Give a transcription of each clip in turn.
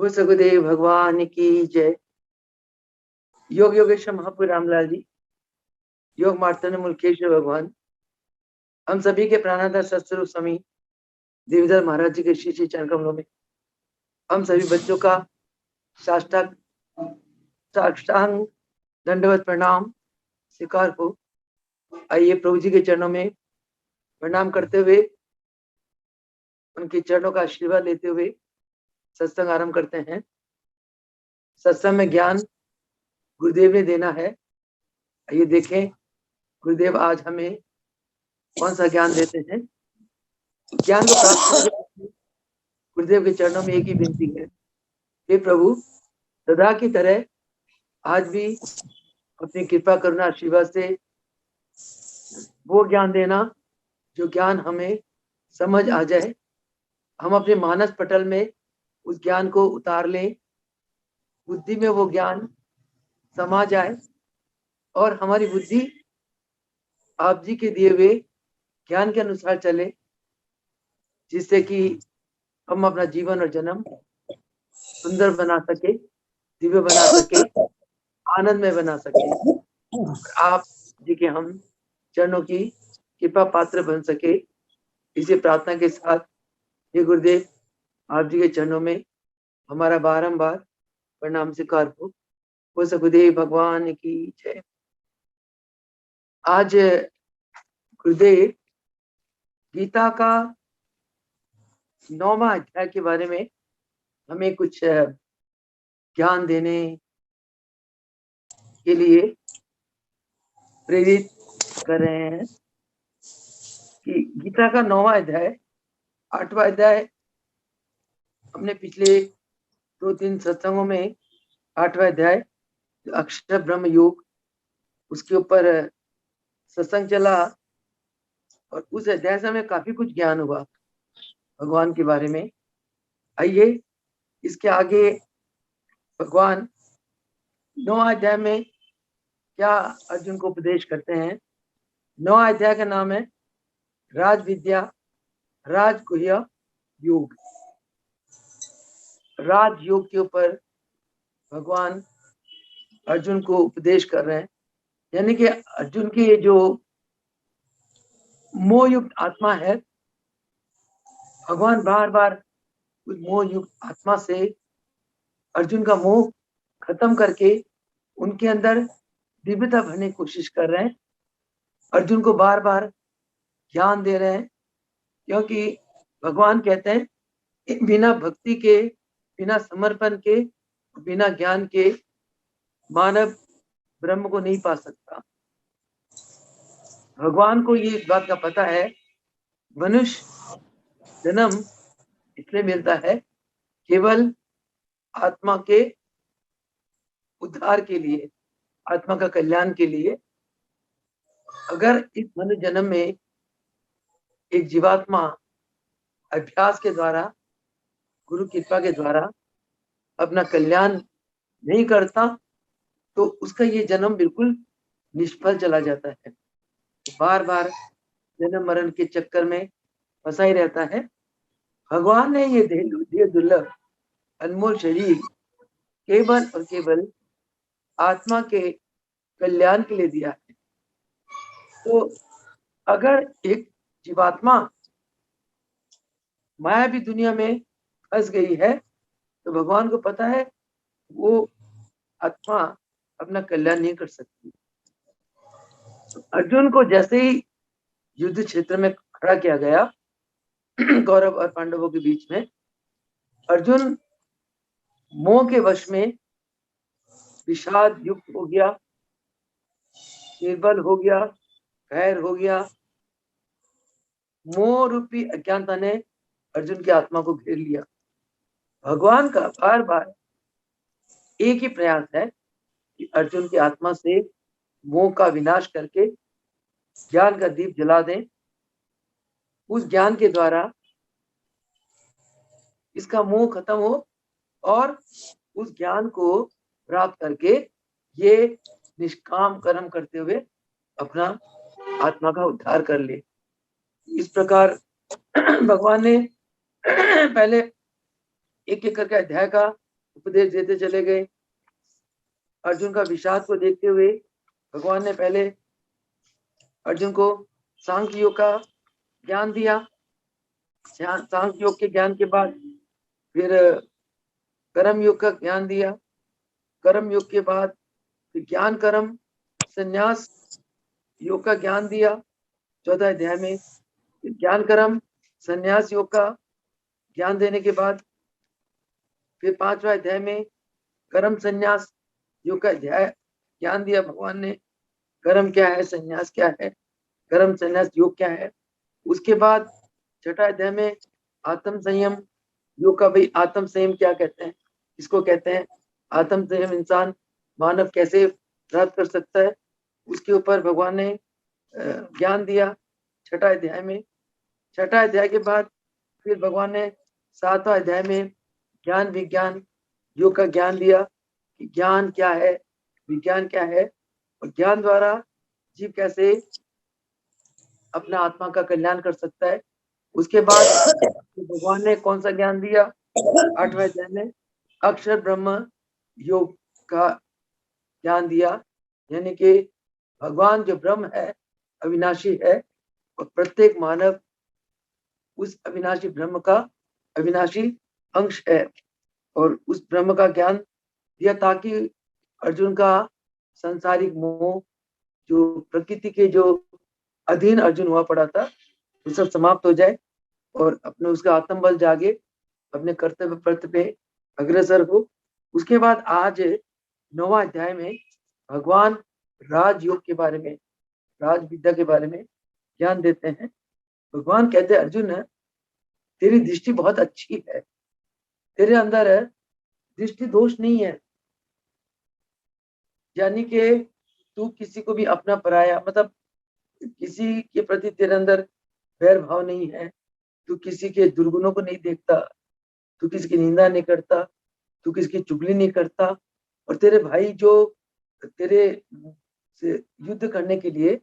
हो सगुदेव भगवान की जय। योग योगेश्वर महापुर रामलाल जी, योग मार्तंड मुल्केश्वर भगवान, हम सभी के प्राणाधार सत्स्वरूप स्वामी देवीधर महाराज जी के श्री श्री चरण कमलों में हम सभी बच्चों का साष्टांग दंडवत प्रणाम स्वीकार हो। आइए प्रभु जी के चरणों में प्रणाम करते हुए, उनके चरणों का आशीर्वाद लेते हुए सत्संग आरंभ करते हैं। सत्संग में ज्ञान गुरुदेव ने देना है। आइए देखें गुरुदेव आज हमें कौन सा ज्ञान देते हैं। ज्ञान को प्राप्त करने गुरुदेव के चरणों में एक ही विनती है, हे प्रभु सदा की तरह आज भी अपनी कृपा करुणा आशीर्वाद से वो ज्ञान देना जो ज्ञान हमें समझ आ जाए, हम अपने मानस पटल में उस ज्ञान को उतार लें, बुद्धि में वो ज्ञान समा जाए और हमारी बुद्धि आप जी के दिए हुए ज्ञान के अनुसार चले, जिससे कि हम अपना जीवन और जन्म सुंदर बना सके, दिव्य बना सके, आनंद में बना सके, आप जी के हम चरणों की कृपा पात्र बन सके। इसी प्रार्थना के साथ ये गुरुदेव आप जी के चरणों में हमारा बारंबार प्रणाम स्वीकार हो सगुदेव भगवान की जय। आज गुरुदेव गीता का 9वां अध्याय के बारे में हमें कुछ ज्ञान देने के लिए प्रेरित कर रहे हैं कि गीता का 9वां अध्याय 8वां अध्याय हमने पिछले 2-3 सत्संगों में 8वां अध्याय अक्षर ब्रह्म योग उसके ऊपर सत्संग चला और उस अध्याय से हमें काफी कुछ ज्ञान हुआ भगवान के बारे में। आइए इसके आगे भगवान 9वां अध्याय में क्या अर्जुन को उपदेश करते हैं। 9वां अध्याय का नाम है राज विद्या राजगुह्य योग। राजयोग के ऊपर भगवान अर्जुन को उपदेश कर रहे हैं, यानी कि अर्जुन की ये जो मोह युक्त आत्मा है, भगवान बार बार उस मोह युक्त आत्मा से अर्जुन का मोह खत्म करके उनके अंदर दिव्यता भरने की कोशिश कर रहे हैं। अर्जुन को बार बार ज्ञान दे रहे हैं, क्योंकि भगवान कहते हैं बिना भक्ति के, बिना समर्पण के, बिना ज्ञान के मानव ब्रह्म को नहीं पा सकता। भगवान को ये बात का पता है, मनुष्य जन्म इसलिए मिलता है केवल आत्मा के उद्धार के लिए, आत्मा का कल्याण के लिए। अगर इस मनुष्य जन्म में एक जीवात्मा अभ्यास के द्वारा, गुरु कृपा के द्वारा अपना कल्याण नहीं करता तो उसका ये जन्म बिल्कुल निष्फल चला जाता है, बार बार जन्म मरण के चक्कर में फंसा ही रहता है। भगवान ने ये दुर्लभ अनमोल शरीर केवल और केवल आत्मा के कल्याण के लिए दिया है। तो अगर एक जीवात्मा मायावी दुनिया में फंस गई है तो भगवान को पता है वो आत्मा अपना कल्याण नहीं कर सकती। अर्जुन को जैसे ही युद्ध क्षेत्र में खड़ा किया गया कौरव और पांडवों के बीच में, अर्जुन मोह के वश में विषाद युक्त हो गया, निर्बल हो गया, घैर हो गया। मोह रूपी अज्ञानता ने अर्जुन की आत्मा को घेर लिया। भगवान का बार बार एक ही प्रयास है कि अर्जुन की आत्मा से मोह का विनाश करके ज्ञान का दीप जला दें। उस ज्ञान के द्वारा इसका मोह खत्म हो और उस ज्ञान को प्राप्त करके ये निष्काम कर्म करते हुए अपना आत्मा का उद्धार कर ले। इस प्रकार भगवान ने पहले एक एक करके अध्याय का उपदेश देते चले गए। अर्जुन का विषाद को देखते हुए भगवान ने पहले अर्जुन को सांख्य योग का ज्ञान दिया। सांख्य योग के ज्ञान के बाद फिर कर्म योग का ज्ञान दिया। कर्म योग के बाद फिर ज्ञान कर्म संन्यास योग का ज्ञान दिया 14 अध्याय में। ज्ञान कर्म संन्यास योग का ज्ञान देने के बाद फिर 5वां अध्याय में कर्म संन्यास योग का अध्याय ज्ञान दिया भगवान ने। कर्म क्या है, संन्यास क्या है, कर्म संन्यास योग क्या है। उसके बाद 6ठा अध्याय में आत्म संयम योग का, भाई आत्म संयम क्या कहते हैं, इसको कहते हैं आत्म संयम इंसान मानव कैसे प्राप्त कर सकता है, उसके ऊपर भगवान ने ज्ञान दिया 6ठा अध्याय में। 6ठा अध्याय के बाद फिर भगवान ने 7वां अध्याय में ज्ञान विज्ञान योग का ज्ञान दिया कि ज्ञान क्या है, विज्ञान क्या है, और ज्ञान द्वारा जीव कैसे अपना आत्मा का कल्याण कर सकता है। उसके बाद भगवान ने कौन सा ज्ञान दिया, 8वें अध्याय में अक्षर ब्रह्म योग का ज्ञान दिया, यानी कि भगवान जो ब्रह्म है अविनाशी है और प्रत्येक मानव उस अविनाशी ब्रह्म का अविनाशी अंश है, और उस ब्रह्म का ज्ञान दिया ताकि अर्जुन का संसारिक मोह, जो प्रकृति के जो अधीन अर्जुन हुआ पड़ा था, वो सब समाप्त हो जाए और अपने उसका आत्मबल जागे, अपने कर्तव्य पथ पे अग्रसर हो। उसके बाद आज 9वां अध्याय में भगवान राजयोग के बारे में, राज विद्या के बारे में ज्ञान देते हैं। भगवान कहते हैं अर्जुन तेरी दृष्टि बहुत अच्छी है, तेरे अंदर दृष्टि दोष नहीं है, यानी कि तू किसी को भी अपना पराया, मतलब किसी के प्रति तेरे अंदर वैर भाव नहीं है, तू किसी के दुर्गुणों को नहीं देखता, तू किसी की निंदा नहीं करता, तू किसी की चुगली नहीं करता, और तेरे भाई जो तेरे से युद्ध करने के लिए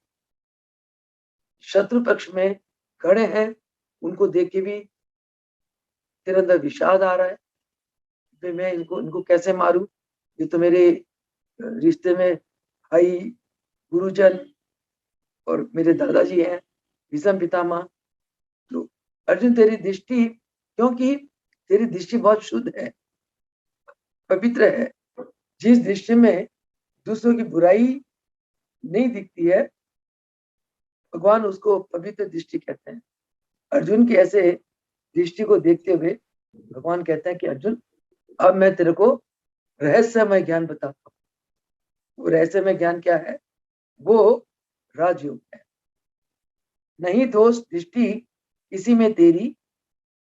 शत्रु पक्ष में खड़े हैं, उनको देख के भी तेरे अंदर विषाद आ रहा है कि मैं इनको कैसे मारूं, ये तो मेरे रिश्ते में भाई गुरुजन और मेरे दादाजी हैं, भीष्म पितामह। तो अर्जुन तेरी दृष्टि, क्योंकि तेरी दृष्टि बहुत शुद्ध है, पवित्र है, जिस दृष्टि में दूसरों की बुराई नहीं दिखती है, भगवान उसको पवित्र दृष्टि कहते हैं। अर्जुन की ऐसे दृष्टि को देखते हुए भगवान कहते हैं कि अर्जुन अब मैं तेरे को रहस्यमय ज्ञान बताता हूँ। वो रहस्यमय ज्ञान क्या है, वो राजयोग है। नहीं दोष दृष्टि इसी में तेरी,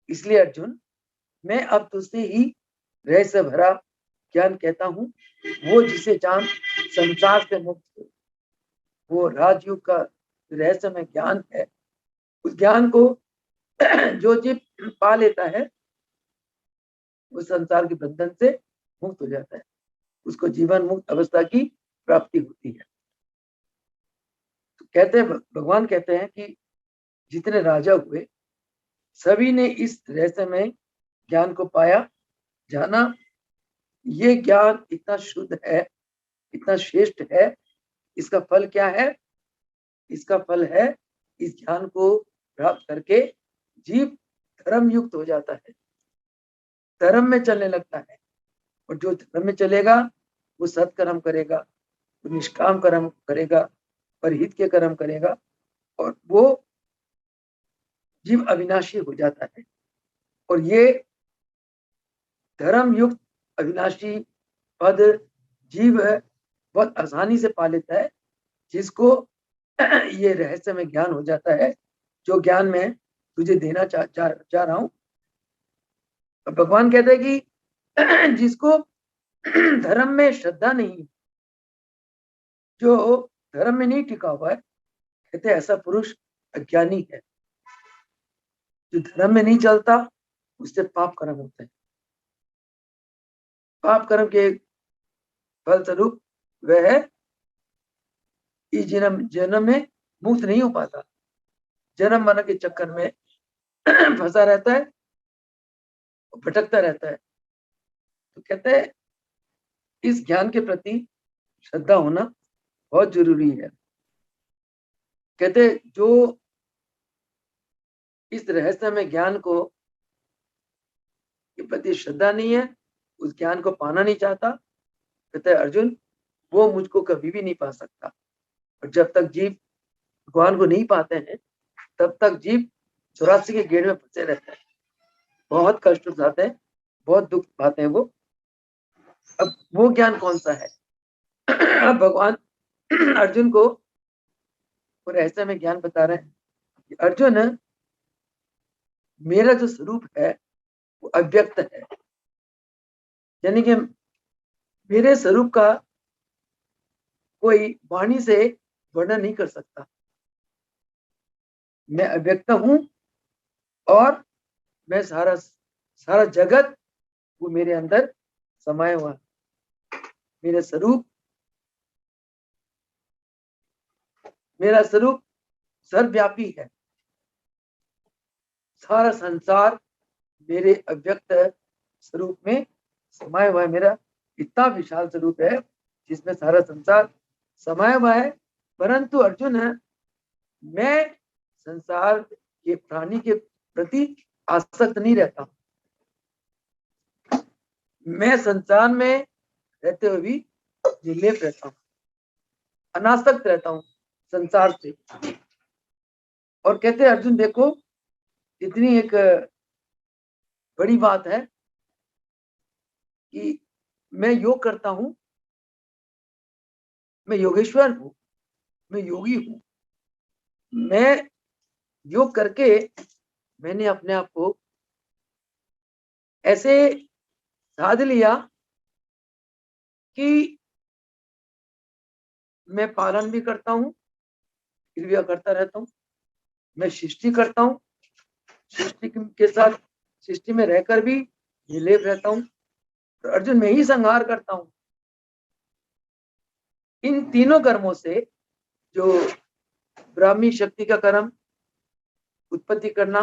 इसलिए अर्जुन मैं अब तुझसे ही रहस्य भरा ज्ञान कहता हूँ। वो जिसे जान संसार से मुक्त हो, वो राजयोग का रहस्यमय ज्ञान है। उस ज्ञान को जो जीव पा लेता है वो संसार के बंधन से मुक्त हो जाता है, उसको जीवन मुक्त अवस्था की प्राप्ति होती है। तो कहते हैं, भगवान कहते हैं कि जितने राजा हुए सभी ने इस रहस्यमय ज्ञान को पाया, जाना। ये ज्ञान इतना शुद्ध है, इतना श्रेष्ठ है, इसका फल क्या है, इसका फल है इस ज्ञान को प्राप्त करके जीव धर्म युक्त हो जाता है, धर्म में चलने लगता है। और जो धर्म में चलेगा वो सत्कर्म करेगा, वो निष्काम कर्म करेगा, परहित के कर्म करेगा, और वो जीव अविनाशी हो जाता है। और ये धर्म युक्त अविनाशी पद जीव बहुत आसानी से पा लेता है, जिसको ये रहस्य में ज्ञान हो जाता है, जो ज्ञान मैं तुझे देना चाह रहा हूं। भगवान कहते हैं कि जिसको धर्म में श्रद्धा नहीं, जो धर्म में नहीं टिका हुआ है, कहते हैं ऐसा पुरुष अज्ञानी है। जो धर्म में नहीं चलता उससे पाप कर्म होते हैं, पाप कर्म के फलस्वरूप वह इस जन्म में मुक्त नहीं हो पाता, जन्म मरण के चक्कर में फंसा रहता है, भटकता रहता है। तो कहते हैं इस ज्ञान के प्रति श्रद्धा होना बहुत जरूरी है। कहते जो इस रहस्यमय ज्ञान को के प्रति श्रद्धा नहीं है, उस ज्ञान को पाना नहीं चाहता, कहते हैं अर्जुन वो मुझको कभी भी नहीं पा सकता। और जब तक जीव भगवान को नहीं पाते हैं तब तक जीव 84 के गेड़ में फंसे रहते हैं, बहुत कष्ट उठाते हैं, बहुत दुख पाते हैं वो। अब वो ज्ञान कौन सा है? अब भगवान अर्जुन को वो रहस्य में ज्ञान बता रहे हैं कि अर्जुन मेरा जो स्वरूप है वो अव्यक्त है, यानी कि मेरे स्वरूप का कोई वाणी से वर्णन नहीं कर सकता। मैं अव्यक्त हूं और मैं सारा जगत वो मेरे अंदर समाया हुआ है। मेरा स्वरूप सर्वव्यापी है। सारा संसार मेरे अव्यक्त स्वरूप में समाया हुआ है। मेरा इतना विशाल स्वरूप है जिसमें सारा संसार समाया हुआ है। परंतु अर्जुन है, मैं संसार के प्राणी के प्रति आसक्त नहीं रहता। मैं संसार में रहते हुए भी निर्लेप रहता हूँ, अनासक्त रहता हूँ संसार से। और कहते हैं अर्जुन देखो इतनी एक बड़ी बात है कि मैं योग करता हूं, मैं योगेश्वर हूं, मैं योगी हूं। मैं योग करके मैंने अपने आप को ऐसे साध लिया कि मैं पालन भी करता हूं, क्रिया करता रहता हूं, मैं सृष्टि करता हूं, सृष्टि के साथ सृष्टि में रहकर भी निर्लेप रहता हूं। तो अर्जुन मैं ही संहार करता हूं। इन तीनों कर्मों से जो ब्राह्मी शक्ति का कर्म उत्पत्ति करना,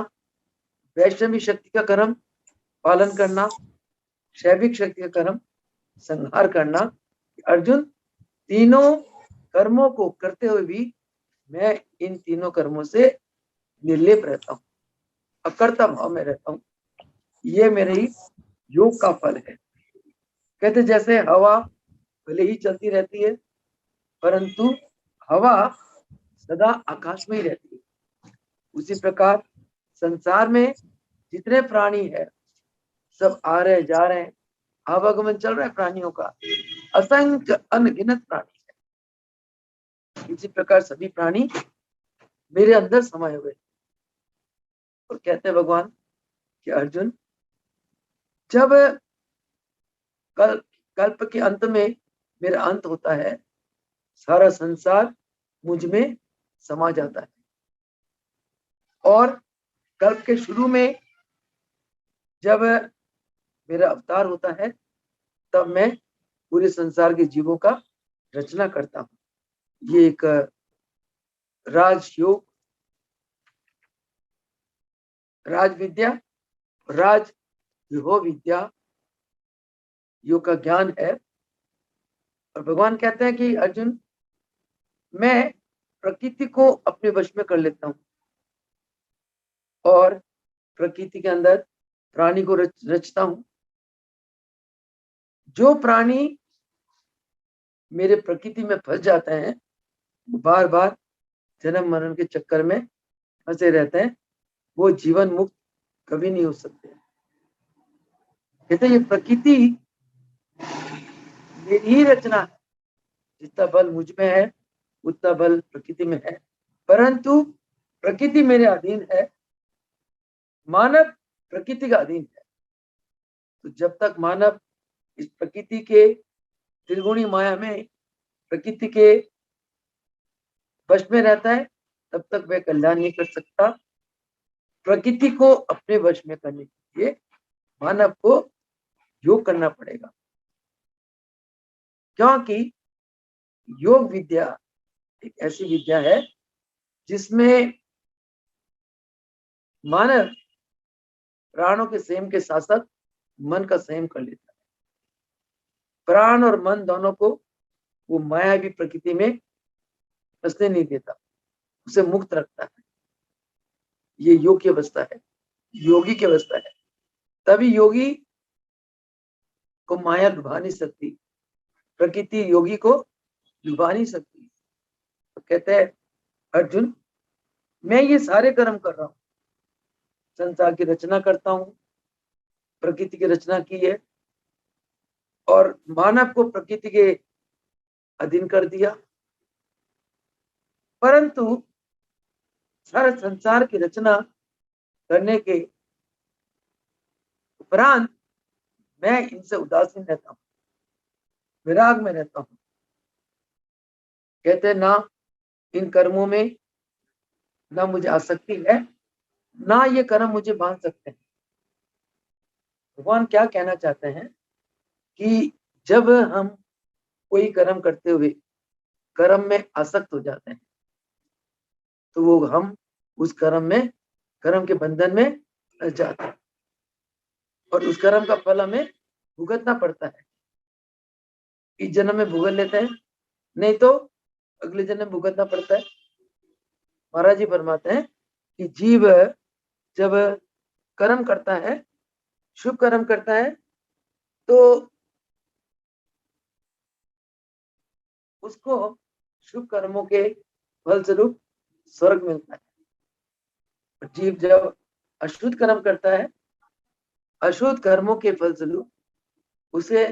वैष्णवी शक्ति का कर्म पालन करना, शैविक शक्ति का कर्म संहार करना, अर्जुन तीनों कर्मों को करते हुए भी मैं इन तीनों कर्मों से निर्लेप रहता हूँ, अकर्ता भाव में रहता हूँ। ये मेरे ही योग का फल है। कहते जैसे हवा भले ही चलती रहती है परंतु हवा सदा आकाश में ही रहती है, उसी प्रकार संसार में जितने प्राणी है सब आ रहे जा रहे हैं, आवागमन चल रहा है प्राणियों का, असंख्य अनगिनत प्राणी है। इसी प्रकार सभी प्राणी मेरे अंदर समाये हुए। और कहते हैं भगवान कि अर्जुन जब कल्प के अंत में मेरा अंत होता है, सारा संसार मुझ में समा जाता है। और कल्प के शुरू में जब मेरा अवतार होता है तब मैं पूरे संसार के जीवों का रचना करता हूँ। ये एक राजयोग, राज विद्या, राज विभव विद्या योग का ज्ञान है। और भगवान कहते हैं कि अर्जुन मैं प्रकृति को अपने वश में कर लेता हूँ और प्रकृति के अंदर प्राणी को रचता हूँ। जो प्राणी मेरे प्रकृति में फंस जाते हैं बार बार जन्म मरण के चक्कर में फंसे रहते हैं, वो जीवन मुक्त कभी नहीं हो सकते। कहते ये प्रकृति मेरी ही रचना है, जितना बल मुझ में है उतना बल प्रकृति में है, परंतु प्रकृति मेरे अधीन है, मानव प्रकृति का अधीन है। तो जब तक मानव इस प्रकृति के त्रिगुणी माया में प्रकृति के वश में रहता है तब तक वह कल्याण नहीं कर सकता। प्रकृति को अपने वश में करने के लिए मानव को योग करना पड़ेगा, क्योंकि योग विद्या एक ऐसी विद्या है जिसमें मानव प्राणों के संयम के साथ साथ मन का संयम कर लेता है। प्राण और मन दोनों को वो मायावी प्रकृति में फंसने नहीं देता, उसे मुक्त रखता है। ये योग की अवस्था है, योगी की अवस्था है। तभी योगी को माया लुभा नहीं सकती, प्रकृति योगी को लुभा नहीं सकती। तो कहते हैं अर्जुन, मैं ये सारे कर्म कर रहा हूं, संसार की रचना करता हूं, प्रकृति की रचना की है और मानव को प्रकृति के अधीन कर दिया, परंतु सारे संसार की रचना करने के उपरांत मैं इनसे उदासीन रहता हूं, विराग में रहता हूं। कहते ना इन कर्मों में ना मुझे आसक्ति है, ना ये कर्म मुझे बांध सकते हैं। भगवान क्या कहना चाहते हैं कि जब हम कोई कर्म करते हुए कर्म में आसक्त हो जाते हैं तो वो हम उस कर्म के बंधन में जाते हैं और उस कर्म का फल हमें भुगतना पड़ता है। इस जन्म में भुगत लेते हैं, नहीं तो अगले जन्म में भुगतना पड़ता है। महाराज जी फरमाते हैं कि जीव जब कर्म करता है, शुभ कर्म करता है, तो उसको शुभ कर्मों के फलस्वरूप स्वर्ग मिलता है। जीव जब अशुद्ध कर्म करता है, अशुद्ध कर्मों के फलस्वरूप उसे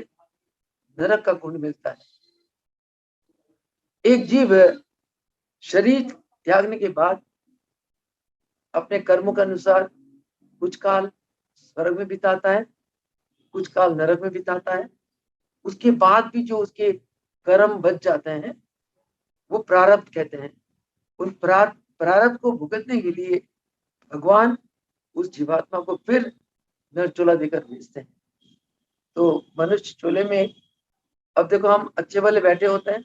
नरक का गुण मिलता है। एक जीव शरीर त्यागने के बाद अपने कर्मों के अनुसार कुछ काल स्वर्ग में बिताता है, कुछ काल नरक में बिताता है। उसके बाद भी जो उसके कर्म बच जाते हैं वो प्रारब्ध कहते हैं। उन प्रारब्ध को भुगतने के लिए भगवान उस जीवात्मा को फिर नर चोला देकर भेजते हैं। तो मनुष्य चोले में अब देखो, हम अच्छे वाले बैठे होते हैं,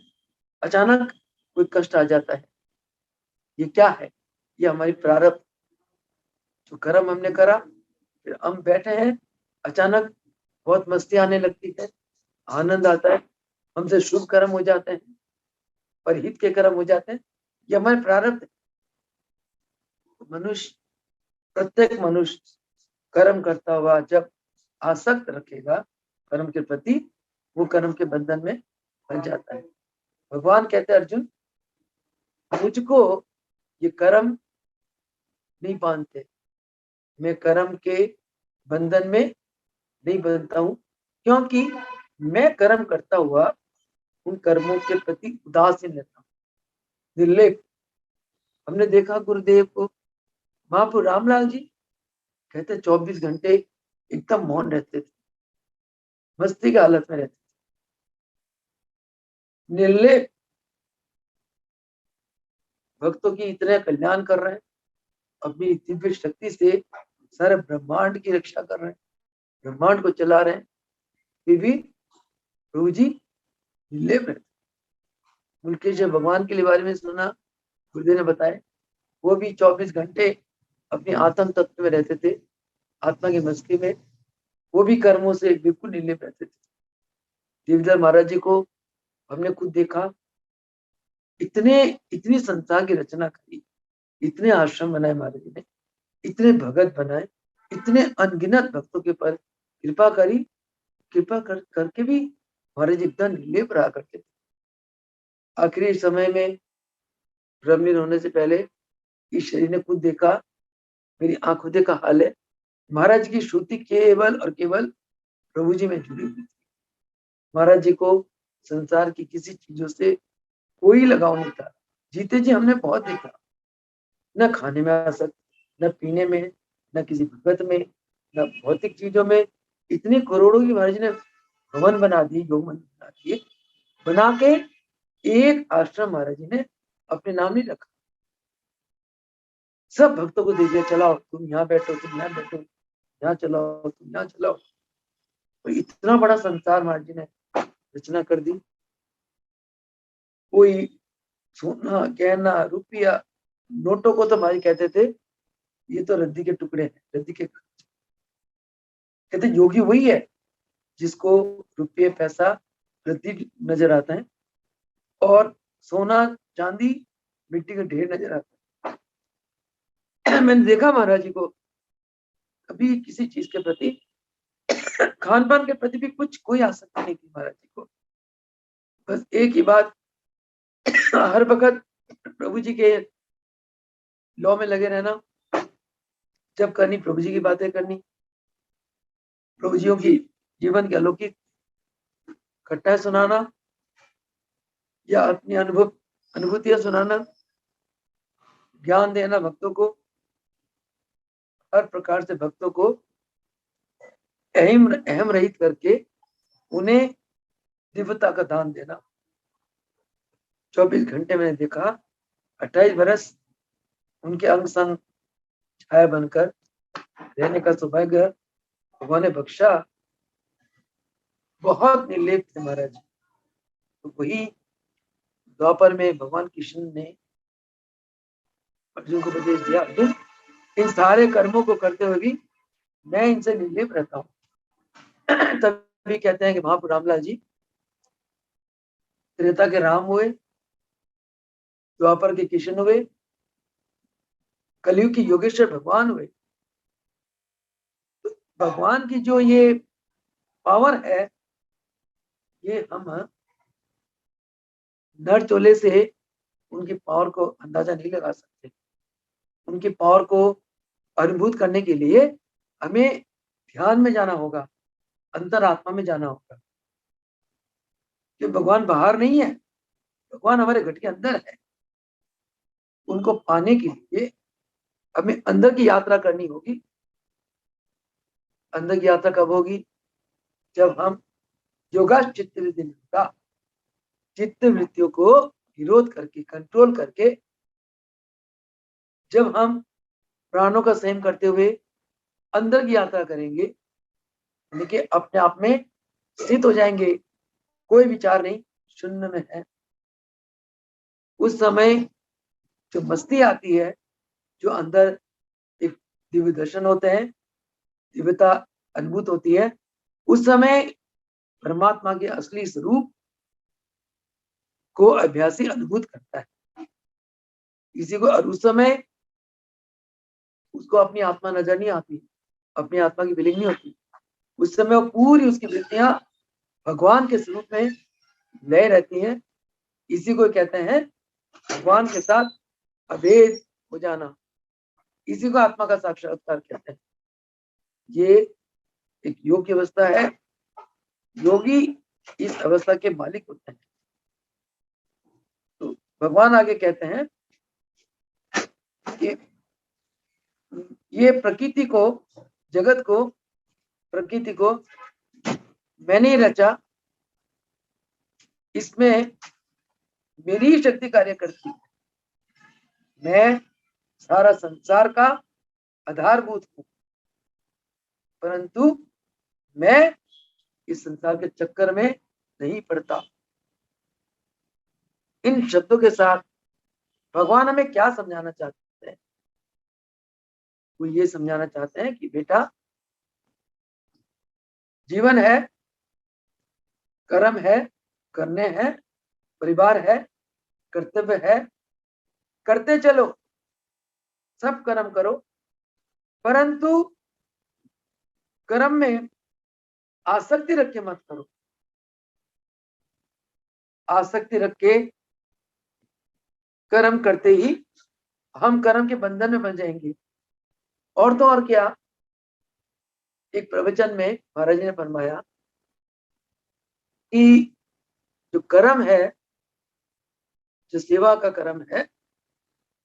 अचानक कोई कष्ट आ जाता है। ये क्या है? ये हमारी प्रारब्ध, जो कर्म हमने करा, फिर हम बैठे हैं, अचानक बहुत मस्ती आने लगती है, आनंद आता है, हमसे शुभ कर्म हो जाते हैं, परहित के कर्म हो जाते हैं। ये हमारे प्रारब्ध है। मनुष्य, प्रत्येक मनुष्य कर्म करता हुआ जब आसक्त रखेगा कर्म के प्रति, वो कर्म के बंधन में बन जाता है। भगवान कहते हैं अर्जुन, मुझको ये कर्म नहीं बांधते, मैं कर्म के बंधन में नहीं बंधता हूं, क्योंकि मैं कर्म करता हुआ उन कर्मों के प्रति उदासीन रहता हूं, निर्लेप। हमने देखा गुरुदेव को, महाप्रभु रामलाल जी कहते 24 घंटे एकदम मौन रहते थे, मस्ती की हालत में रहते थे, निर्लेप। भक्तों की इतने कल्याण कर रहे हैं, अपनी दिव्य शक्ति से सारे ब्रह्मांड की रक्षा कर रहे हैं, ब्रह्मांड को चला रहे हैं, फिर भी प्रभु जी निर्लेप रहते। मुल्केश भगवान के बारे में सुना, गुरुदेव ने बताया, वो भी 24 घंटे अपने आत्म तत्व में रहते थे, आत्मा की मस्ती में। वो भी कर्मों से बिल्कुल निर्लिप्त रहते थे। देवदार महाराज जी को हमने खुद देखा, इतनी संसार की रचना करी, इतने आश्रम बनाए महाराज जी ने, इतने भगत बनाए, इतने अनगिनत भक्तों के पर कृपा करी, करके भी महाराज जी एकदम निर्लेप रहा करते थे। आखिरी समय में ब्रह्मलीन होने से पहले इस शरीर ने खुद देखा, मेरी आंखों देखा हाल है, महाराज की श्रुति केवल और केवल प्रभु जी में जुड़ी हुई थी। महाराज जी को संसार की किसी चीजों से कोई लगाव नहीं था। जीते जी हमने बहुत देखा, न खाने में आसक्त, न पीने में, न किसी भगत में, न भौतिक चीजों में। इतनी करोड़ों की महाराज जी ने भवन बना दिए, योग मंदिर बना दिए, बना के एक आश्रम महाराज जी ने अपने नाम नहीं रखा, सब भक्तों को दे दिया, चलाओ तुम यहाँ बैठो, तुम यहाँ बैठो, यहाँ चलाओ, तुम यहाँ चलाओ। तो इतना बड़ा संसार महाराज जी ने रचना कर दी। कोई सोना गहना रुपया नोटों को तो भाई कहते थे ये तो रद्दी के टुकड़े हैं, रद्दी के। कहते योगी वही है जिसको रुपये पैसा वृद्धि नजर आता है और सोना चांदी मिट्टी का ढेर नजर आता है। मैंने देखा महाराज जी को कभी किसी चीज के प्रति, खान पान के प्रति भी कुछ कोई आसक्ति नहीं थी महाराज जी को। बस एक ही बात, हर वक्त प्रभु जी के लॉ में लगे रहना, जब करनी प्रभु जी की बातें करनी, प्रभु जियों की जीवन के अलौकिक घटनाएं सुनाना या अपनी अनुभूतियां सुनाना, ज्ञान देना भक्तों को, हर प्रकार से भक्तों को अहम रहित करके उन्हें दिव्यता का दान देना। 24 घंटे मैंने देखा, 28 बरस उनके अंग संग छाया बनकर रहने का सौभाग्य भगवान ने बख्शा। बहुत निर्लेप थे महाराज। तो वही द्वापर में भगवान कृष्ण ने अर्जुन को उपदेश दिया, अर्जुन इन सारे कर्मों को करते हुए भी मैं इनसे निर्लेप रहता हूँ। तभी कहते हैं कि महाप्रभु रामलाल जी त्रेता के राम हुए, द्वापर के कृष्ण हुए, कलयुग की योगेश्वर भगवान हुए। तो भगवान की जो ये पावर है, ये हम नर चोले से उनकी पावर को अंदाजा नहीं लगा सकते। उनकी पावर को अनुभूत करने के लिए हमें ध्यान में जाना होगा, अंतरात्मा में जाना होगा। कि भगवान बाहर नहीं है, भगवान हमारे घट के अंदर है। उनको पाने के लिए हमें अंदर की यात्रा करनी होगी। अंदर की यात्रा कब होगी? जब हम योगा चित्त वृत्तियों को विरोध करके, कंट्रोल करके, जब हम प्राणों का संयम करते हुए अंदर की यात्रा करेंगे, देखिए अपने आप में स्थित हो जाएंगे, कोई विचार नहीं, शून्य में है। उस समय जो मस्ती आती है, जो अंदर एक दिव्य दर्शन होते हैं, दिव्यता अनुभूत होती है, उस समय परमात्मा के असली स्वरूप को अभ्यासी अनुभूत करता है। किसी को उस समय उसको अपनी आत्मा नजर नहीं आती, अपनी आत्मा की फीलिंग नहीं होती। उस समय वो पूरी उसकी वृत्तियां भगवान के स्वरूप में लय रहती हैं। इसी को कहते हैं भगवान के साथ अभेद हो जाना। इसी को आत्मा का साक्षात्कार कहते हैं। ये एक योग की अवस्था है। योगी इस अवस्था के मालिक होते हैं। तो भगवान आगे कहते हैं कि ये प्रकृति को, जगत को, प्रकृति को मैंने रचा, इसमें मेरी शक्ति कार्य करती है। मैं सारा संसार का आधारभूत हूं, परंतु मैं इस संसार के चक्कर में नहीं पड़ता। इन शब्दों के साथ भगवान हमें क्या समझाना चाहते हैं? वो ये समझाना चाहते हैं कि बेटा, जीवन है, कर्म है, करने हैं, परिवार है, कर्तव्य है, करते चलो, सब कर्म करो, परंतु कर्म में आसक्ति रख के मत करो। आसक्ति रख के कर्म करते ही हम कर्म के बंधन में बन जाएंगे। और तो और क्या, एक प्रवचन में महाराज जी ने फरमाया कि जो कर्म है, जो सेवा का कर्म है,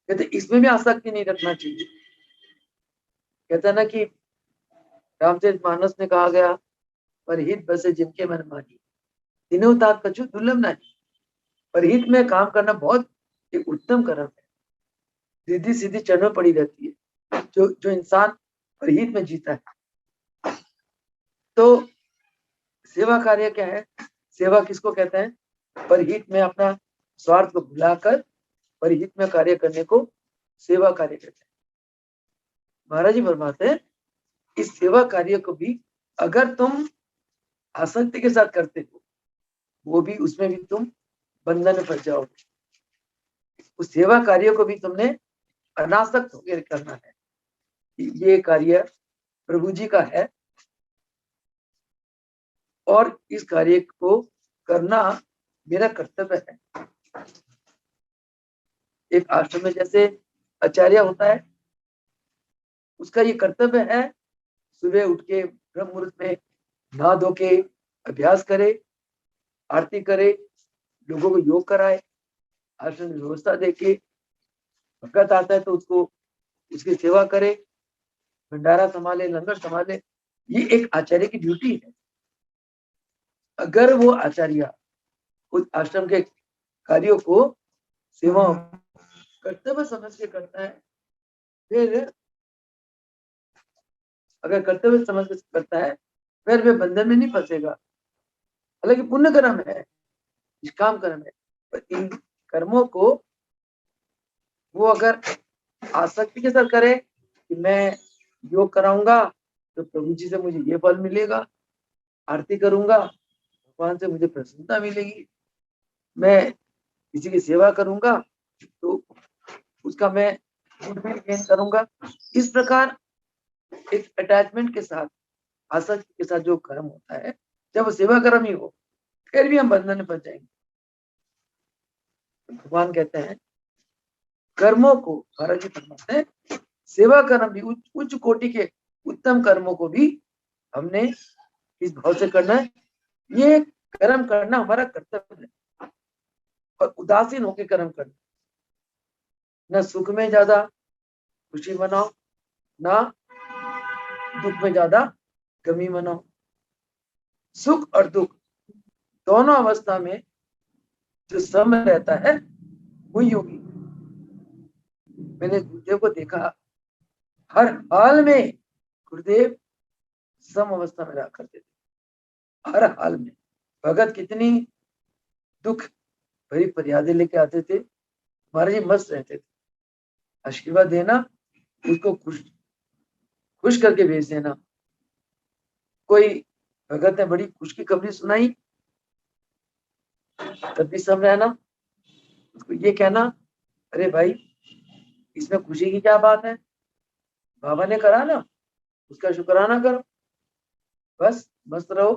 कहते इसमें भी आसक्ति नहीं रखना चाहिए। कहता ना कि रामचरितमानस में कहा गया, परहित बसे जिनके मन मानी, तीनों तात कछु दुर्लभ नहीं। परहित में काम करना बहुत एक उत्तम कर्म है। सीधी सीधी चरणों पड़ी रहती है जो इंसान परहित में जीता है। तो सेवा कार्य क्या है? सेवा किसको कहते हैं? परहित में अपना स्वार्थ को भुलाकर परहित में कार्य करने को सेवा कार्य कहते हैं। महाराज जी फरमाते हैं, इस सेवा कार्य को भी अगर तुम आसक्ति के साथ करते हो, वो भी, उसमें भी तुम बंधन में फंस जाओगे। उस सेवा कार्य को भी तुमने अनासक्त होकर करना है। ये कार्य प्रभु जी का है और इस कार्य को करना मेरा कर्तव्य है। एक आश्रम में जैसे आचार्य होता है, उसका ये कर्तव्य है सुबह उठ के ब्रह्म मुहूर्त में नहा धो के अभ्यास करे, आरती करे, लोगों को योग कराए, आश्रम में व्यवस्था देके, भगत आता है तो उसको उसकी सेवा करे, भंडारा संभाले, लंगर संभाले। ये एक आचार्य की ड्यूटी है। अगर वो आचार्य उस आश्रम के कार्यों को सेवा कर्तव्य समझ के करता है, फिर अगर कर्तव्य समझ के करता है, फिर वे बंधन में नहीं फंसेगा। हालांकि पुण्य कर्म है, निष्काम कर्म है, पर इन कर्मों को वो अगर आसक्ति के साथ करे कि मैं योग कराऊंगा तो प्रभु जी से मुझे ये फल मिलेगा, आरती करूंगा भगवान से मुझे प्रसन्नता मिलेगी, मैं किसी की सेवा करूंगा तो उसका मैं गुडविल गेन करूंगा, इस प्रकार एक अटैचमेंट के साथ, आसक्ति के साथ जो कर्म होता है, जब वो सेवा कर्म ही हो, फिर भी हम बंधन में फंस जाएंगे। भगवान कहते हैं कर्मों को, महाराज जी फरमाते हैं सेवा कर्म भी, उच्च कोटि के उत्तम कर्मों को भी हमने इस भाव से करना है। ये कर्म करना हमारा कर्तव्य है और उदासीन होकर कर्म करना। न सुख में ज्यादा खुशी मनाओ, ना दुख में ज्यादा कमी मनाओ। सुख और दुख दोनों अवस्था में जो सम रहता है वो योगी। मैंने गुरुदेव को देखा, हर हाल में गुरुदेव सम अवस्था में रहा करते थे, हर हाल में। भगत कितनी दुख भरी फरियादें लेके आते थे, महाराज जी मस्त रहते थे, आशीर्वाद देना, उसको खुश करके भेज देना। कोई भगत ने बड़ी खुश की खबरी सुनाई, तब भी सम रहना, उसको ये कहना अरे भाई इसमें खुशी की क्या बात है, बाबा ने करा ना, उसका शुक्राना करो, बस मस्त रहो।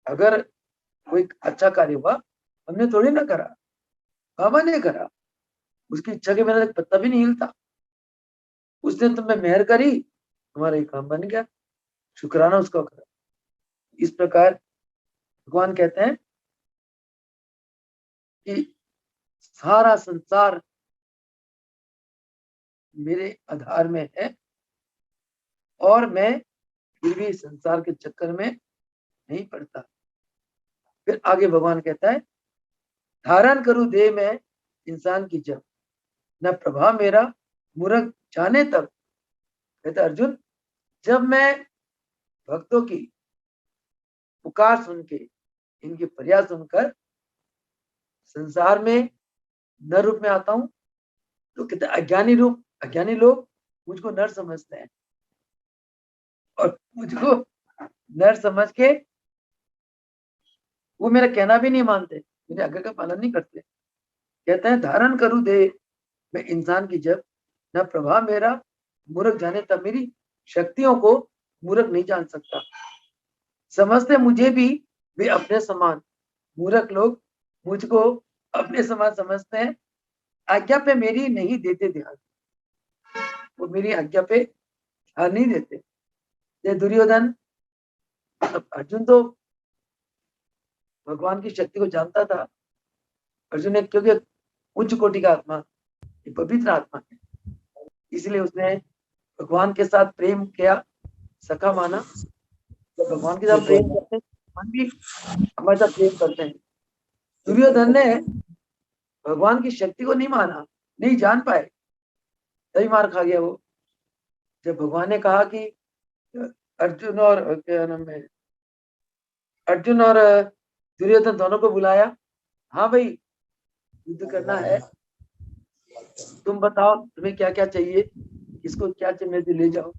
अगर कोई अच्छा कार्य हुआ, हमने थोड़ी ना करा, बाबा ने करा, उसकी इच्छा के बिना पत्ता भी नहीं हिलता, उसने तुम्हें मेहर करी, तुम्हारा ये काम बन गया, शुक्राना उसका करा। इस प्रकार भगवान कहते हैं कि सारा संसार मेरे आधार में है और मैं फिर भी संसार के चक्कर में नहीं पड़ता। फिर आगे भगवान कहता है धारण करूं देह में इंसान की जब, न प्रभाव मेरा मूर्ख जाने तब। कहता अर्जुन, जब मैं भक्तों की पुकार सुन के, इनकी फरियाद सुनकर संसार में नर रूप में आता हूं, तो कहते अज्ञानी लोग मुझको नर समझते हैं और मुझको नर समझ के वो मेरा कहना भी नहीं मानते, मेरे आज्ञा का पालन नहीं करते। कहते हैं धारण करूं दे मैं इंसान की जब, न प्रभाव मेरा मूर्ख जाने तब। मेरी शक्तियों को मूर्ख नहीं जान सकता। समझते मुझे भी वे अपने समान, मूर्ख लोग मुझको अपने समान समझते हैं, आज्ञा पे मेरी नहीं देते ध्यान, वो मेरी आज्ञा पे ध्यान नहीं देते। ये दुर्योधन, अर्जुन तो भगवान की शक्ति को जानता था। अर्जुन ने, क्योंकि उच्च कोटि का आत्मा, ये पवित्र आत्मा है, इसलिए उसने भगवान के साथ प्रेम किया, सखा माना। जब भगवान के साथ प्रेम करते हैं, भगवान भी हमारे साथ प्रेम करते हैं। दुर्योधन ने भगवान की शक्ति को नहीं माना, नहीं जान पाए, तभी मार खा गया वो। जब भगवान ने कहा कि अर्जुन और क्या नाम है, अर्जुन और दुर्योधन दोनों को बुलाया, हाँ भाई युद्ध करना है, तुम बताओ तुम्हें क्या क्या चाहिए, किसको क्या चाहिए, मेरे ले जाओ।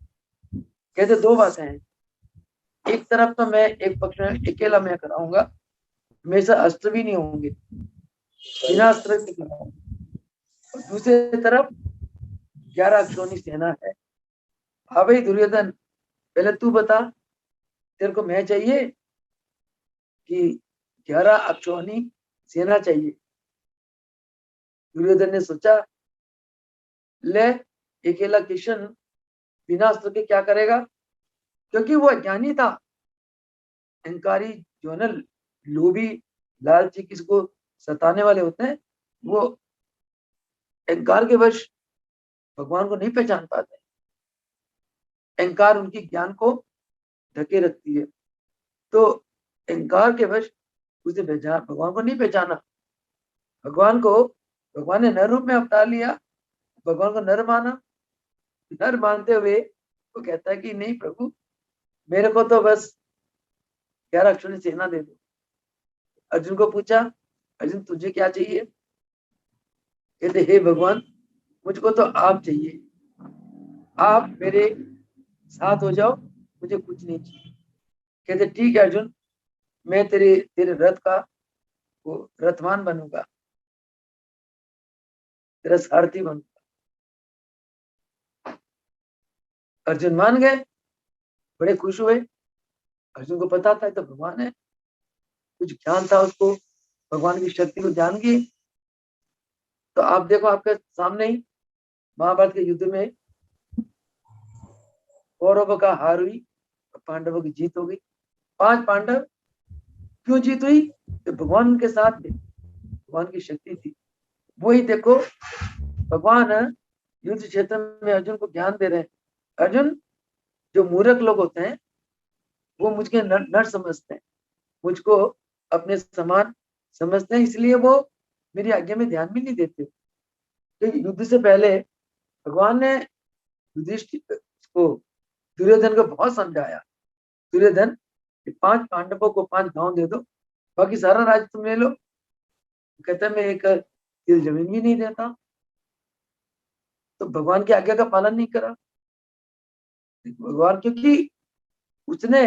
कहते दो बातें हैं, एक तरफ तो मैं एक पक्ष में अकेला मैं कराऊंगा, हमेशा अस्त्र भी नहीं होंगे, बिना अस्त्र के लड़ाओ। और दूसरी तरफ 11 अक्षौणी सेना है। हाँ भाई दुर्योधन, पहले तू बता, तेरे को मैं चाहिए कि 11 अक्षौणी सेना चाहिए? दुर्योधन ने सोचा, ले अकेला किशन बिना अस्त्र के क्या करेगा? क्योंकि वो अज्ञानी था, अहंकारी, जो है ना, लोभी, लालची, किसको सताने वाले होते हैं, वो अहंकार के वश भगवान को नहीं पहचान पाते। अहंकार उनकी ज्ञान को ढके रखती है। तो अहंकार के वश उसने भगवान को नहीं पहचाना। भगवान को, भगवान ने नर रूप में अवतार लिया, भगवान को नर माना। नर मानते हुए वो कहता है कि नहीं प्रभु, मेरे को तो बस 11 अक्षौणी सेना दे दो। अर्जुन को पूछा, अर्जुन तुझे क्या चाहिए? कहते हे भगवान, मुझको तो आप चाहिए, आप मेरे साथ हो जाओ, मुझे कुछ नहीं चाहिए। कहते ठीक है अर्जुन, मैं तेरे तेरे रथ का वो रथवान बनूंगा, तेरा सारथी बनूंगा। अर्जुन मान गए, बड़े खुश हुए। अर्जुन को पता था तो भगवान है, कुछ ज्ञान था उसको, भगवान की शक्ति को जान गई। तो आप देखो, आपके सामने ही महाभारत के युद्ध में कौरवों का हार हुई, पांडवों की जीत हो गई। 5 पांडव, क्यों जीत हुई? तो भगवान उनके साथ थे, भगवान की शक्ति थी। वही देखो, भगवान युद्ध क्षेत्र में अर्जुन को ज्ञान दे रहे हैं। अर्जुन, जो मूर्ख लोग होते हैं वो मुझके नर समझते हैं, मुझको अपने समान समझते हैं, इसलिए वो मेरी आज्ञा में ध्यान भी नहीं देते। तो युद्ध से पहले भगवान ने युधिष्ठिर को, दुर्योधन को बहुत समझाया, दुर्योधन 5 पांडवों को 5 गांव दे दो, बाकी सारा राज्य तुम ले लो। कहता मैं एक तिल जमीन भी नहीं देता। तो भगवान की आज्ञा का पालन नहीं करा भगवान, क्योंकि उसने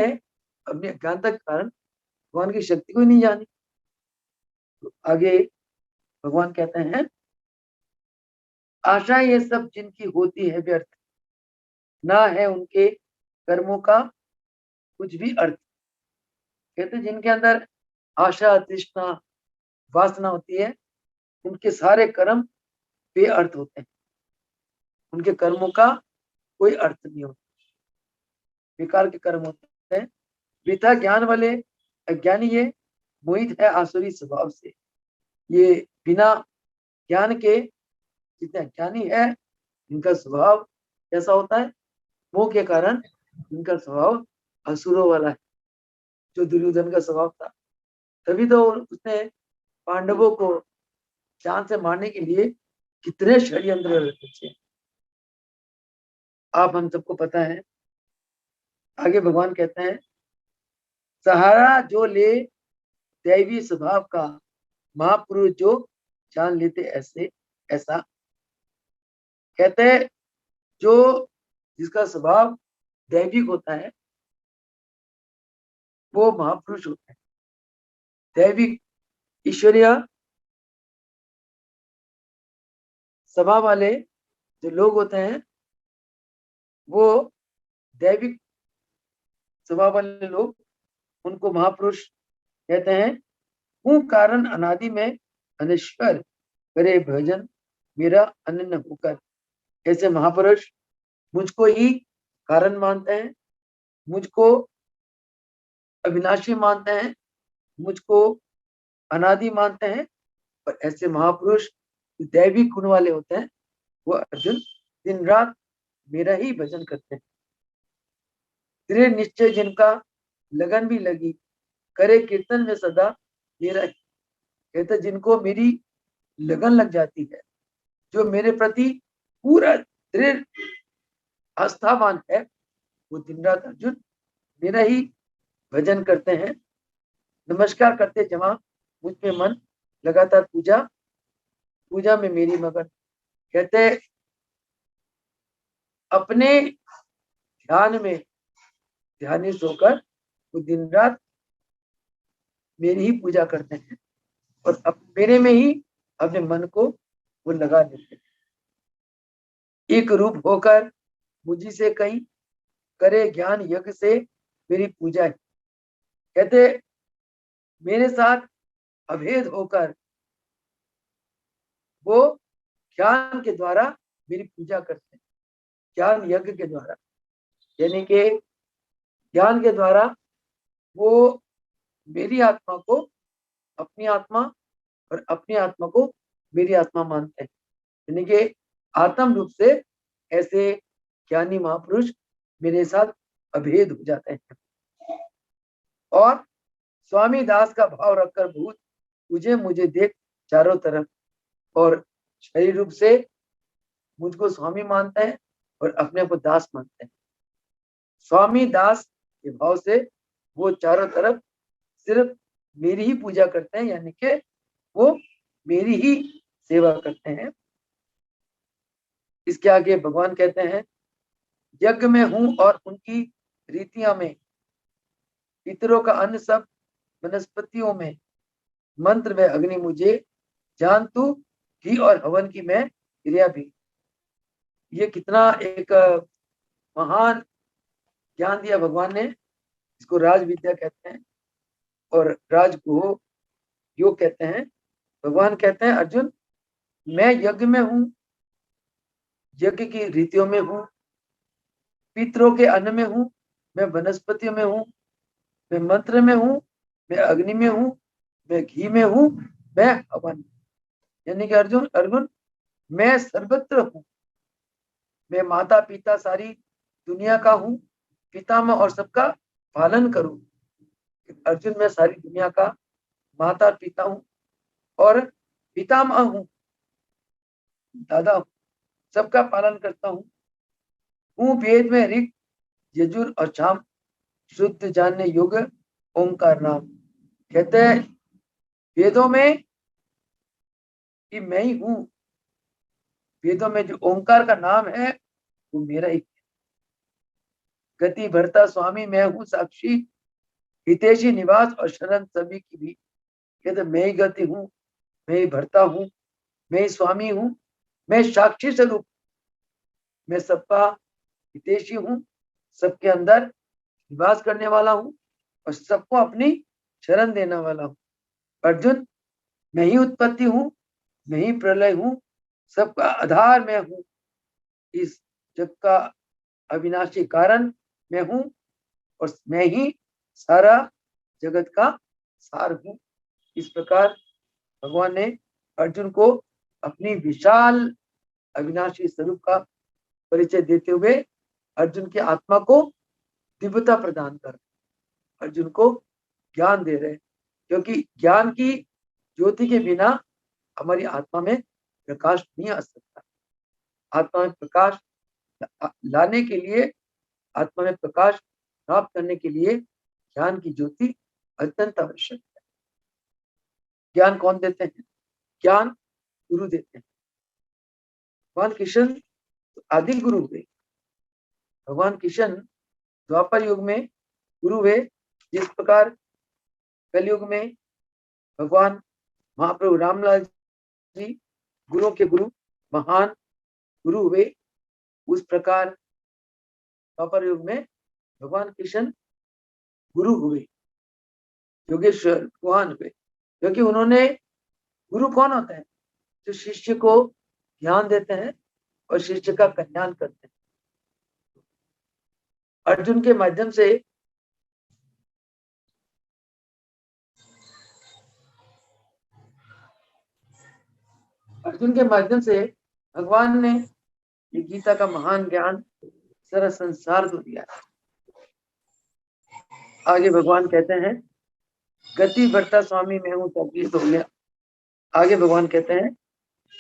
अपनी अज्ञानता के कारण भगवान की शक्ति को ही नहीं जानी। तो आगे भगवान कहते हैं, आशा ये सब जिनकी होती है व्यर्थ, ना है उनके कर्मों का कुछ भी अर्थ। कहते जिनके अंदर आशा, तृष्णा, वासना होती है, उनके सारे कर्म बेअर्थ होते हैं, उनके कर्मों का कोई अर्थ नहीं होता, बेकार के कर्म होते हैं। वृथा ज्ञान वाले अज्ञानी ये मोहित है आसुरी स्वभाव से। ये बिना ज्ञान के जितने अज्ञानी है, इनका स्वभाव कैसा होता है? मोह के कारण इनका स्वभाव असुरों वाला है, जो दुर्योधन का स्वभाव था। तभी तो उसने पांडवों को जान से मारने के लिए कितने षड्यंत्र रचे, आप हम सबको पता है। आगे भगवान कहते हैं, सहारा जो ले दैवी स्वभाव का, महापुरुष जो जान लेते ऐसे ऐसा। कहते हैं जो जिसका स्वभाव दैविक होता है वो महापुरुष होता है। दैविक ईश्वरीय स्वभाव वाले जो लोग होते हैं, वो दैविक स्वभाव वाले लोग, उनको महापुरुष कहते हैं। हूँ कारण अनादि में अनश्वर, करे भजन मेरा अनन्य होकर। ऐसे महापुरुष मुझको ही कारण मानते हैं, मुझको अविनाशी मानते हैं, मुझको अनादि मानते हैं। और ऐसे महापुरुष दैवी गुण वाले होते हैं, वो अर्जुन दिन रात मेरा ही भजन करते हैं। दृढ़ निश्चय जिनका लगन भी लगी, करे कीर्तन में सदा मेरा। कहते जिनको मेरी लगन लग जाती है, जो मेरे प्रति पूरा दृढ़ आस्थावान है, वो दिन रात अर्जुन मेरा ही भजन करते हैं, नमस्कार करते जमा मुझ पे मन, लगातार पूजा पूजा में मेरी मगन। कहते अपने ध्यान में ध्यानित होकर वो दिन रात मेरी ही पूजा करते हैं और मेरे में ही अपने मन को वो लगा देते हैं। एक रूप होकर मुझी से कहीं करे ज्ञान यज्ञ से मेरी पूजा है। कहते मेरे साथ अभेद होकर वो ज्ञान के द्वारा मेरी पूजा करते हैं, ज्ञान यज्ञ के द्वारा, यानी कि ज्ञान के द्वारा वो मेरी आत्मा को अपनी आत्मा और अपनी आत्मा को मेरी आत्मा मानते हैं, यानी कि आत्म रूप से ऐसे ज्ञानी महापुरुष मेरे साथ अभेद हो जाते हैं। और स्वामी दास का भाव रखकर भूत मुझे देख चारों तरफ, और शरीर रूप से मुझको स्वामी मानते हैं और अपने को दास मानते हैं। स्वामी दास के भाव से वो चारों तरफ सिर्फ मेरी ही पूजा करते हैं, यानी कि वो मेरी ही सेवा करते हैं। इसके आगे भगवान कहते हैं, यज्ञ में हूं और उनकी रीतियां में, पितरों का अन्न सब वनस्पतियों में, मंत्र व अग्नि मुझे जान तू, घी और हवन की मैं क्रिया भी। ये कितना एक महान ज्ञान दिया भगवान ने। इसको राज विद्या कहते हैं और राजगुह योग कहते हैं। भगवान कहते हैं, अर्जुन मैं यज्ञ में हूं, यज्ञ की रीतियों में हूं, पितरों के अन्न में हूं, मैं वनस्पतियों में हूं, मैं मंत्र में हूं, मैं अग्नि में हूं, मैं घी में हूं, मैं हवन, यानी कि अर्जुन मैं सर्वत्र हूं। मैं माता पिता सारी दुनिया का हूं, पितामह और सबका पालन करूं। अर्जुन मैं सारी दुनिया का माता पिता हूं और पितामह हूं, दादा हूं, सबका पालन करता हूं वेद में ऋग यजुर और साम, शुद्ध जानने योग्य ओंकार नाम। कहते हैं वेदों में कि मैं ही हूं, वेदों में जो ओंकार का नाम है वो मेरा ही। गति भरता स्वामी मैं हूं साक्षी, हितेशी निवास और शरण सभी की भी। कहते मैं ही गति हूं, मैं ही भरता हूं, मैं ही स्वामी हूं, मैं साक्षी स्वरूप, मैं सबका हितेशी हूं, सबके अंदर निवास करने वाला हूं और सबको अपनी शरण देने वाला हूं। अर्जुन मैं ही उत्पत्ति हूं, मैं ही प्रलय हूं, सबका आधार मैं हूं, इस जग का अविनाशी कारण मैं हूं और मैं ही सारा जगत का सार हूं। इस प्रकार भगवान ने अर्जुन को अपनी विशाल अविनाशी स्वरूप का परिचय देते हुए अर्जुन की आत्मा को दिव्यता प्रदान कर अर्जुन को ज्ञान दे रहे, क्योंकि ज्ञान की ज्योति के बिना हमारी आत्मा में प्रकाश नहीं आ सकता। आत्मा में प्रकाश लाने के लिए, आत्मा में प्रकाश प्राप्त करने के लिए ज्ञान की ज्योति अत्यंत आवश्यक है। ज्ञान कौन देते हैं? ज्ञान गुरु देते हैं। भगवान कृष्ण तो आदि गुरु हुए। भगवान कृष्ण द्वापर युग में गुरु हुए, जिस प्रकार कलयुग में भगवान महाप्रभु रामलाल जी गुरुओं के गुरु, महान गुरु हुए, उस प्रकार द्वापर युग में भगवान कृष्ण गुरु हुए, योगेश्वर भगवान हुए, क्योंकि उन्होंने, गुरु कौन होता है? जो शिष्य को ज्ञान देते हैं और शिष्य का कल्याण करते हैं। अर्जुन के माध्यम से भगवान ने ये गीता का महान ज्ञान सारा संसार को दिया। आगे भगवान कहते हैं, गति भरता स्वामी मैं हूं, तब हो गया। आगे भगवान कहते हैं,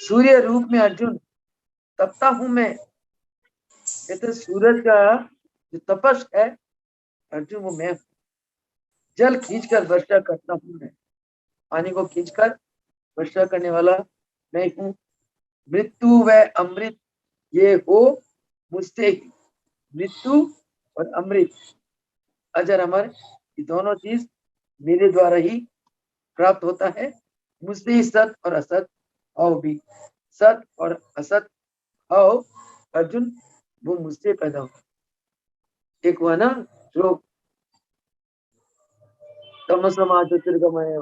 सूर्य रूप में अर्जुन तपता हूं मैं। कहते सूरज का जो तपस है अर्जुन, वो मैं। जल खींचकर वर्षा करता हूं मैं, पानी को खींचकर वर्षा करने वाला मैं हूं। मृत्यु व अमृत ये हो मुझसे ही, मृत्यु और अमृत, अजर अमर, ये दोनों चीज मेरे द्वारा ही प्राप्त होता है, मुझसे ही सत और असत भाव भी। सत और असत भाव अर्जुन वो मुझसे पैदा हुआ। एक हुआ ना श्लोक, तमसमा ज्योतिर्गमय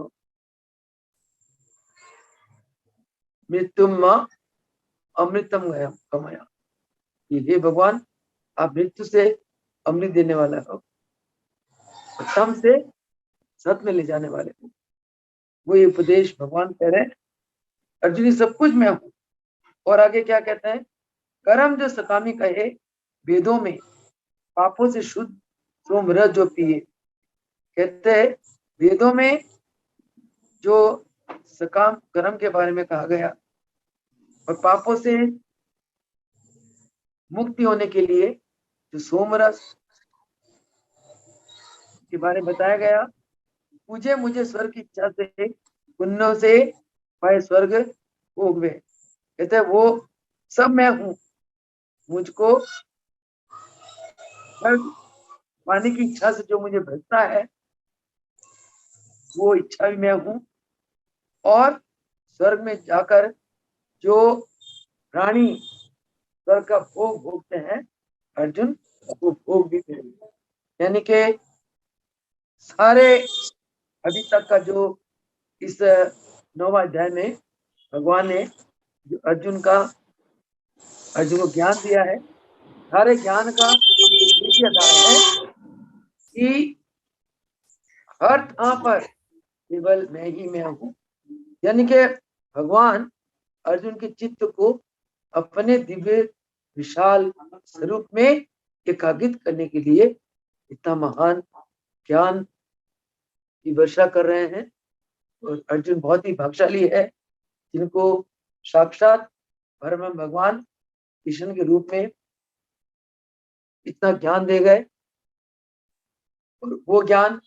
मृत्युम मां अमृतम गया कमया। हे भगवान, आप मृत्यु से अमृत देने वाला हो, तम से सत में ले जाने वाले हो। वो ये उपदेश भगवान कह रहे हैं, अर्जुन ये सब कुछ मैं हूं। और आगे क्या कहते हैं, कर्म जो सकामी कहे वेदों में, पापों से शुद्ध सोमरस जो पिए। कहते हैं वेदों में जो सकाम कर्म के बारे में कहा गया और पापों से मुक्ति होने के लिए जो सोमरस के बारे में बताया गया, मुझे स्वर्ग की इच्छा से पुण्यों से पाए स्वर्ग भोग में। कहते हैं वो सब मैं हूं, मुझको स्वर्ग पाने की इच्छा से जो मुझे भजता है वो इच्छा भी मैं हूं। और स्वर्ग में जाकर जो प्राणी स्वर्ग का भोग भोगते हैं अर्जुन, वो भोग भी मैं हूं। यानी कि सारे अभी तक का जो इस 9वां अध्याय में भगवान ने जो अर्जुन को ज्ञान दिया है, सारे ज्ञान का एक ही आधार है कि हर ठां पर केवल मैं हूं। यानी कि भगवान अर्जुन के चित्त को अपने दिव्य विशाल स्वरूप में एकाग्रित करने के लिए इतना महान ज्ञान की वर्षा कर रहे हैं। और अर्जुन बहुत ही भाग्यशाली है जिनको साक्षात परम भगवान कृष्ण के रूप में इतना ज्ञान दे गए। और वो ज्ञान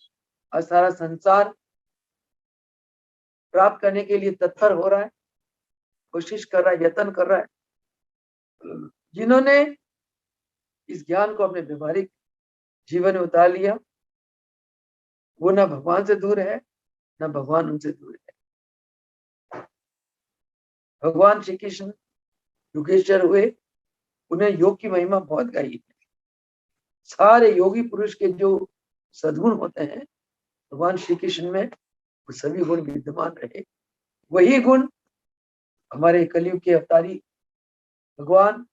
आज सारा संसार प्राप्त करने के लिए तत्पर हो रहा है, कोशिश कर रहा है, यत्न कर रहा है। जिन्होंने इस ज्ञान को अपने व्यवहारिक जीवन में उतार लिया, वो ना भगवान से दूर है, ना भगवान उनसे दूर है। भगवान श्री कृष्ण योगेश्वर हुए, उन्हें योग की महिमा बहुत गाई है। सारे योगी पुरुष के जो सद्गुण होते हैं भगवान श्री कृष्ण में वो सभी गुण विद्यमान रहे। वही गुण हमारे कलयुग के अवतारी भगवान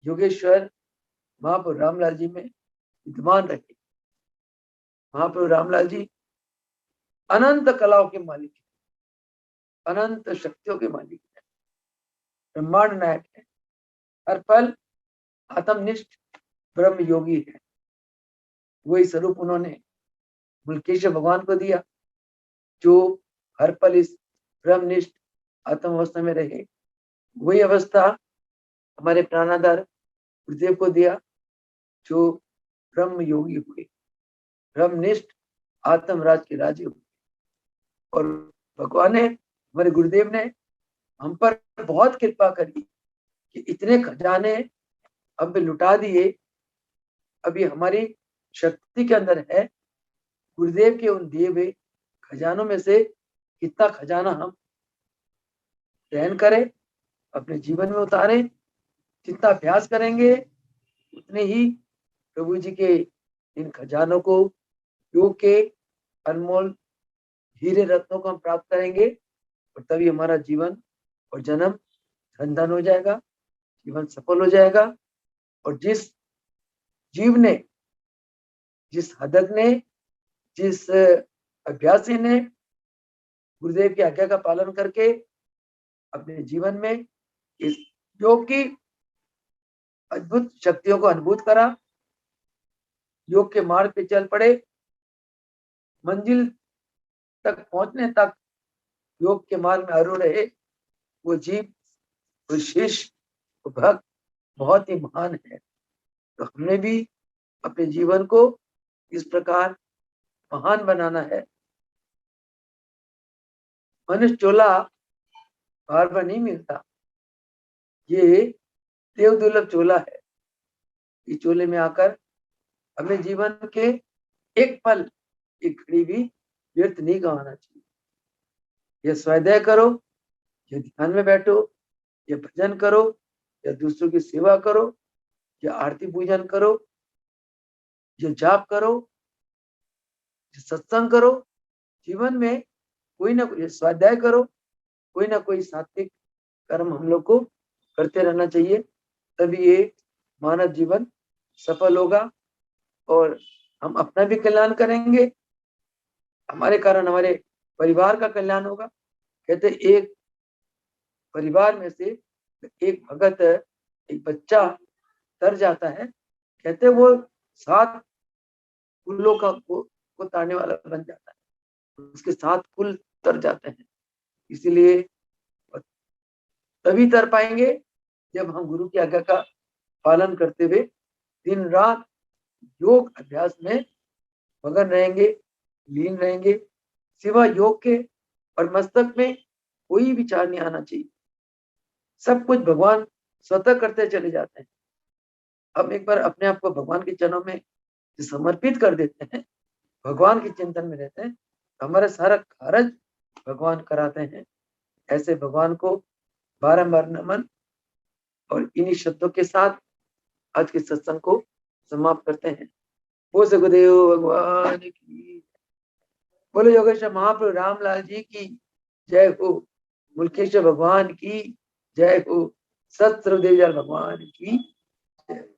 योगेश्वर महाप्रभु रामलाल जी में विद्यमान रहे। महाप्रभु रामलाल जी अनंत कलाओं के मालिक है, अनंत शक्तियों के मालिक है, ब्रह्मांड नायक है, हर पल आत्मनिष्ठ ब्रह्म योगी है। वही स्वरूप उन्होंने मुल्केश्वर भगवान को दिया जो हर पल इस ब्रह्मनिष्ठ आत्म अवस्था में रहे। वही अवस्था हमारे प्राणाधार गुरुदेव को दिया जो ब्रह्म योगी हुए, ब्रह्मनिष्ठ आत्मराज के राजे हुए। और भगवान ने, हमारे गुरुदेव ने हम पर बहुत कृपा करी कि इतने खजाने अब लुटा दिए। अभी हमारी शक्ति के अंदर है गुरुदेव के उन दिए हुए खजानों में से कितना खजाना हम ग्रहण करें, अपने जीवन में उतारें। जितना अभ्यास करेंगे उतने ही प्रभु जी के इन खजानों को, योग के अनमोल हीरे रत्नों को हम प्राप्त करेंगे। और तभी हमारा जीवन और जन्म धन हो जाएगा, जीवन सफल हो जाएगा। और जिस जीव ने, जिस साधक ने, जिस अभ्यासी ने गुरुदेव की आज्ञा का पालन करके अपने जीवन में इस योग की अद्भुत शक्तियों को अनुभूत करा, योग के मार्ग पे चल पड़े, मंजिल तक पहुंचने तक योग के मार्ग में अरूढ़ रहे, वो जीव, वो शिष्य, वो भक्त बहुत ही महान है। तो हमने भी अपने जीवन को इस प्रकार महान बनाना है। मनुष्य चोला बार बार नहीं मिलता, ये देव दुर्लभ चोला है। इस चोले में आकर हमें जीवन के एक पल, एक घड़ी भी व्यर्थ नहीं गंवाना चाहिए। या स्वाध्याय करो, या ध्यान में बैठो, या भजन करो, या दूसरों की सेवा करो, या आरती पूजन करो, या जाप करो, या सत्संग करो, जीवन में कोई ना कोई स्वाध्याय करो, कोई ना कोई सात्विक कर्म हम लोग को करते रहना चाहिए, तभी ये मानव जीवन सफल होगा और हम अपना भी कल्याण करेंगे, हमारे कारण हमारे परिवार का कल्याण होगा। कहते एक परिवार में से एक भगत, एक बच्चा तर जाता है, कहते वो 7 कुलों को तारने वाला बन जाता है, उसके 7 कुल तर जाते हैं। इसीलिए तभी तर पाएंगे जब हम गुरु की आज्ञा का पालन करते हुए दिन रात योग अभ्यास में मगन रहेंगे, लीन रहेंगे। सिवा योग के और मस्तक में कोई विचार नहीं आना चाहिए, सब कुछ भगवान स्वतः करते चले जाते हैं। हम एक बार अपने आप को भगवान के चरणों में समर्पित कर देते हैं, भगवान के चिंतन में रहते हैं, हमारा सारा कार्य भगवान कराते हैं। ऐसे भगवान को बारंबार नमन, और इन्हीं शब्दों के साथ आज के सत्संग को समाप्त करते हैं। वो सगुदेव भगवान की, बोलो योगेश्वर महाप्रभु रामलाल जी की जय हो, मुल्केश्वर भगवान की जय हो, सत सर्वदेव भगवान की जय।